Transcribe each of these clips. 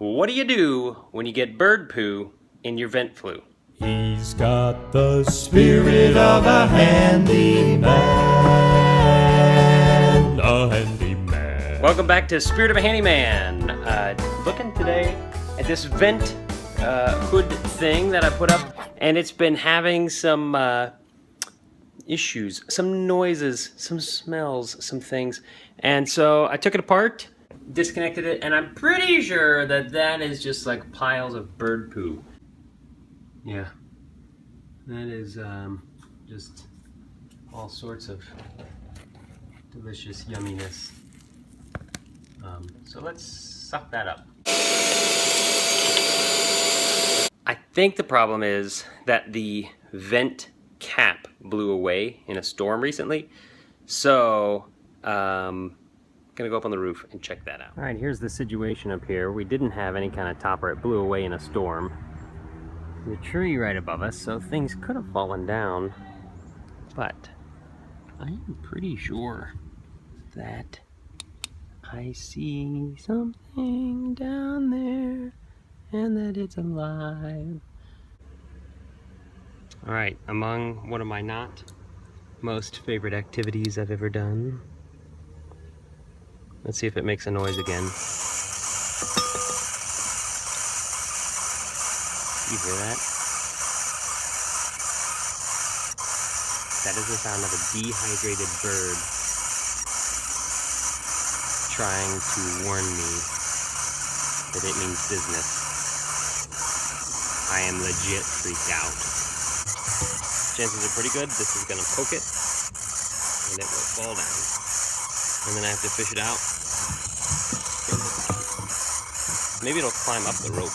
What do you do when you get bird poo in your vent flue? He's got the spirit of a handyman. A handyman. Welcome back to Spirit of a Handyman. Looking today at this vent hood thing that I put up, and it's been having some issues, some noises, some smells, some things. And so I took it apart, disconnected it, and I'm pretty sure that that is just like piles of bird poo. Yeah, that is just all sorts of delicious yumminess. So let's suck that up. I think the problem is that the vent cap blew away in a storm recently. So, gonna go up on the roof and check that out. All right, here's the situation up here. We didn't have any kind of topper. It blew away in a storm. The tree right above us, so things could have fallen down. But I am pretty sure that I see something down there and that it's alive. All right, among one of my not most favorite activities I've ever done. Let's see if it makes a noise again. You hear that? That is the sound of a dehydrated bird trying to warn me that it means business. I am legit freaked out. Chances are pretty good this is gonna poke it and it will fall down. And then I have to fish it out. Maybe it'll climb up the rope.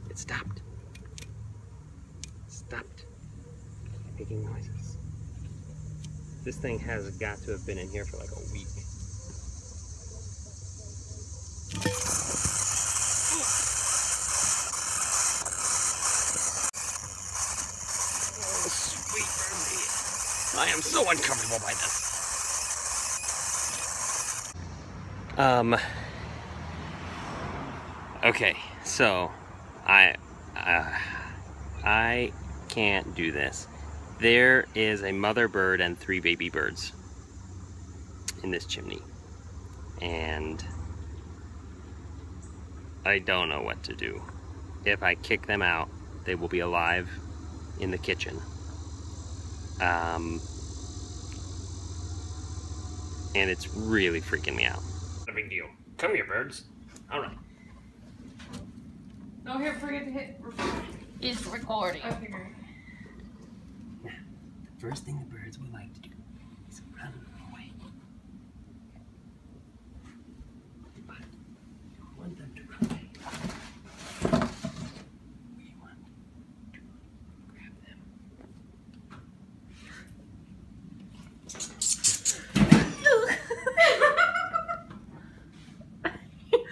It stopped. Stopped making noises. This thing has got to have been in here for like a week. I am so uncomfortable by this. Okay, so I can't do this. There is a mother bird and 3 baby birds in this chimney, and I don't know what to do. If I kick them out, they will be alive in the kitchen. And it's really freaking me out. Not a big deal. Come here, birds. All right. Don't forget to hit record. It's recording. Okay, great. Now, the first thing the birds would like to do is run away. But we don't want them to run away. We want to grab them.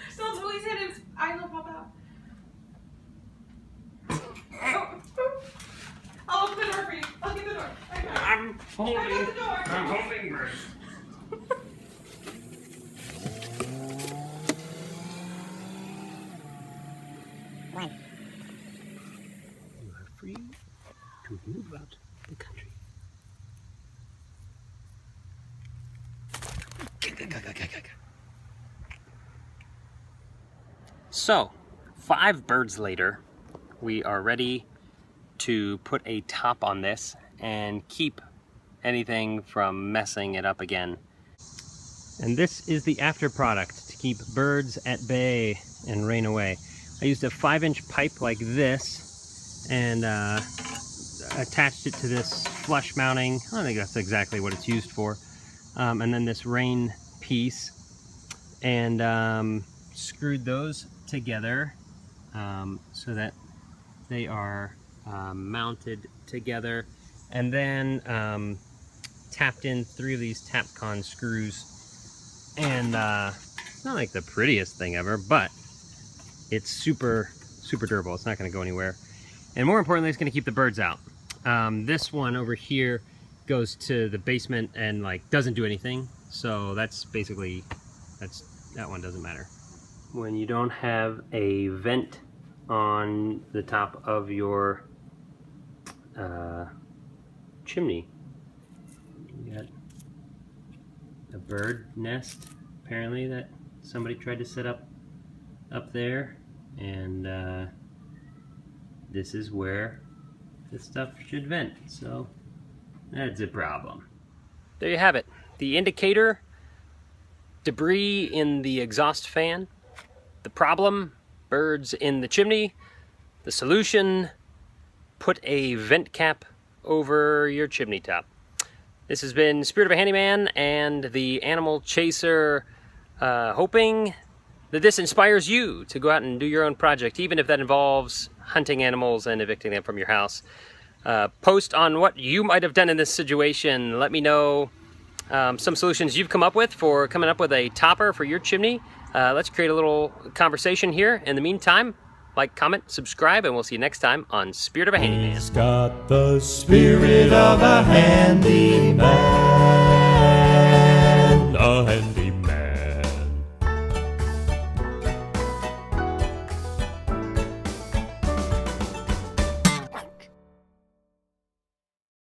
Still until he's hit his eye will pop out. I'll open the door for you. I'll get the door. Okay. I'm holding. I got the door. I'm holding birds. One. You are free to move about the country. So, 5 birds later, we are ready to put a top on this and keep anything from messing it up again. And this is the after product to keep birds at bay and rain away. I used a 5-inch pipe like this and attached it to this flush mounting. I think that's exactly what it's used for. And then this rain piece, and screwed those together so that they are mounted together, and then tapped in 3 of these Tapcon screws. And it's not like the prettiest thing ever, but it's super durable. It's not going to go anywhere, and more importantly, it's going to keep the birds out. This one over here goes to the basement and like doesn't do anything. So that's basically, that one doesn't matter. When you don't have a vent on the top of your chimney, you got a bird nest apparently that somebody tried to set up there, and this is where this stuff should vent, so that's a problem. There you have it. The indicator, debris in the exhaust fan. The problem, birds in the chimney. The solution, put a vent cap over your chimney top. This has been Spirit of a Handyman and the Animal Chaser, hoping that this inspires you to go out and do your own project, even if that involves hunting animals and evicting them from your house. Post on what you might have done in this situation. Let me know some solutions you've come up with for coming up with a topper for your chimney. Let's create a little conversation here. In the meantime, like, comment, subscribe, and we'll see you next time on Spirit of a Handyman. He's got the spirit of a handyman.